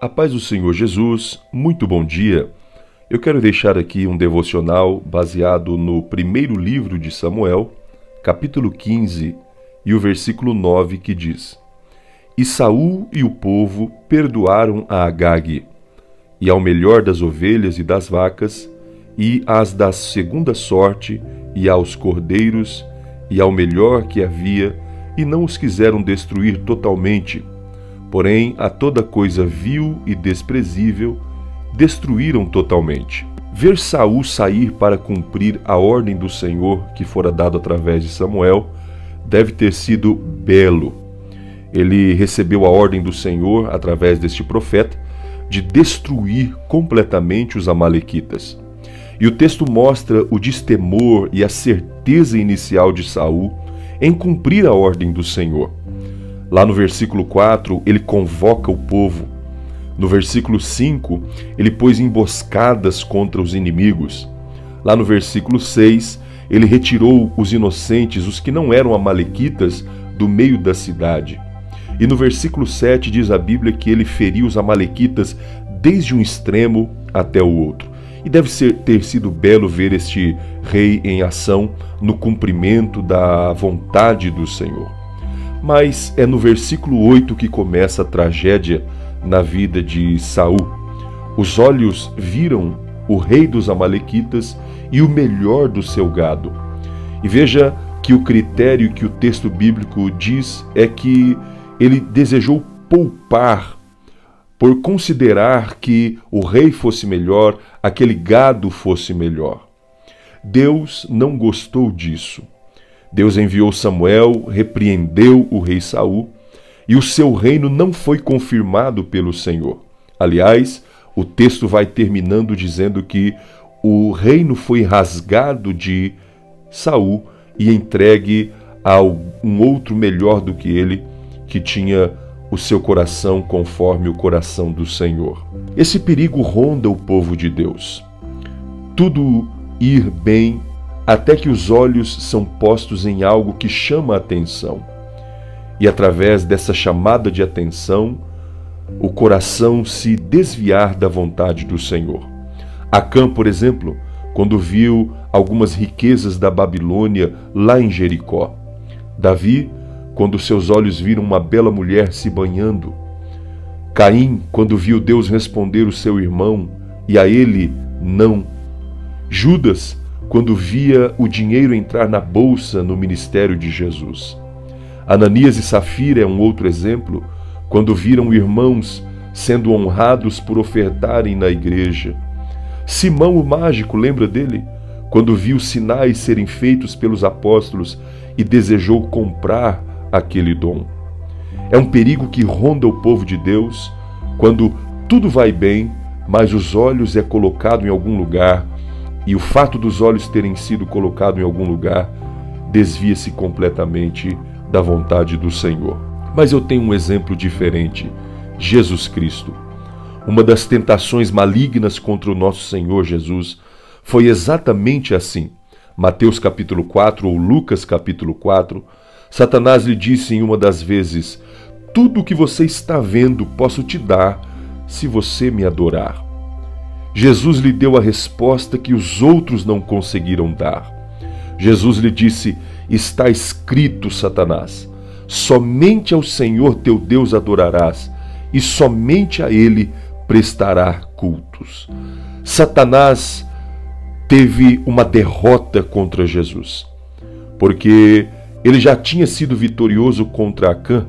A paz do Senhor Jesus, muito bom dia. Eu quero deixar aqui um devocional baseado no primeiro livro de Samuel, capítulo 15, e o versículo 9, que diz: E Saul e o povo perdoaram a Agag, e ao melhor das ovelhas e das vacas, e às da segunda sorte, e aos cordeiros, e ao melhor que havia, e não os quiseram destruir totalmente. Porém, a toda coisa vil e desprezível destruíram totalmente. Ver Saul sair para cumprir a ordem do Senhor que fora dada através de Samuel deve ter sido belo. Ele recebeu a ordem do Senhor através deste profeta de destruir completamente os amalequitas. E o texto mostra o destemor e a certeza inicial de Saul em cumprir a ordem do Senhor. Lá no versículo 4, ele convoca o povo. No versículo 5, ele pôs emboscadas contra os inimigos. Lá no versículo 6, ele retirou os inocentes, os que não eram amalequitas, do meio da cidade. E no versículo 7 diz a Bíblia que ele feriu os amalequitas desde um extremo até o outro. E deve ter sido belo ver este rei em ação no cumprimento da vontade do Senhor. Mas é no versículo 8 que começa a tragédia na vida de Saul. Os olhos viram o rei dos amalequitas e o melhor do seu gado. E veja que o critério que o texto bíblico diz é que ele desejou poupar, por considerar que o rei fosse melhor, aquele gado fosse melhor. Deus não gostou disso. Deus enviou Samuel, repreendeu o rei Saul, e o seu reino não foi confirmado pelo Senhor. Aliás, o texto vai terminando dizendo que o reino foi rasgado de Saul e entregue a um outro melhor do que ele, que tinha o seu coração conforme o coração do Senhor. Esse perigo ronda o povo de Deus. Tudo ir bem até que os olhos são postos em algo que chama a atenção. E através dessa chamada de atenção, o coração se desviar da vontade do Senhor. Acã, por exemplo, quando viu algumas riquezas da Babilônia lá em Jericó. Davi, quando seus olhos viram uma bela mulher se banhando. Caim, quando viu Deus responder o seu irmão e a ele não. Judas, quando via o dinheiro entrar na bolsa no ministério de Jesus. Ananias e Safira é um outro exemplo, quando viram irmãos sendo honrados por ofertarem na igreja. Simão o mágico, lembra dele? Quando viu sinais serem feitos pelos apóstolos e desejou comprar aquele dom. É um perigo que ronda o povo de Deus quando tudo vai bem, mas os olhos é colocado em algum lugar, e o fato dos olhos terem sido colocados em algum lugar desvia-se completamente da vontade do Senhor. Mas eu tenho um exemplo diferente: Jesus Cristo. Uma das tentações malignas contra o nosso Senhor Jesus foi exatamente assim. Mateus capítulo 4 ou Lucas capítulo 4, Satanás lhe disse em uma das vezes: tudo o que você está vendo posso te dar se você me adorar. Jesus lhe deu a resposta que os outros não conseguiram dar. Jesus lhe disse: está escrito, Satanás, somente ao Senhor teu Deus adorarás, e somente a Ele prestará cultos. Satanás teve uma derrota contra Jesus, porque ele já tinha sido vitorioso contra Acã.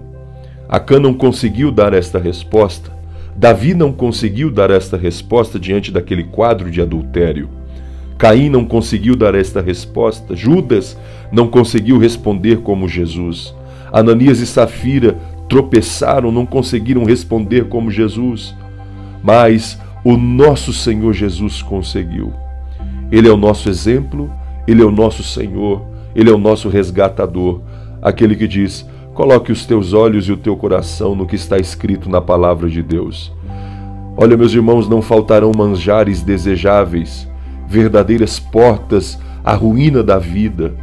Acã não conseguiu dar esta resposta. Davi não conseguiu dar esta resposta diante daquele quadro de adultério. Caim não conseguiu dar esta resposta. Judas não conseguiu responder como Jesus. Ananias e Safira tropeçaram, não conseguiram responder como Jesus. Mas o nosso Senhor Jesus conseguiu. Ele é o nosso exemplo, Ele é o nosso Senhor, Ele é o nosso resgatador, aquele que diz: coloque os teus olhos e o teu coração no que está escrito na palavra de Deus. Olha, meus irmãos, não faltarão manjares desejáveis, verdadeiras portas à ruína da vida,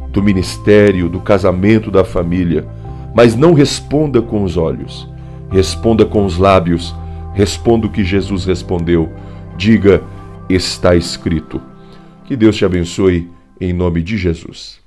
do ministério, do casamento, da família. Mas não responda com os olhos, responda com os lábios, responda o que Jesus respondeu. Diga: está escrito. Que Deus te abençoe, em nome de Jesus.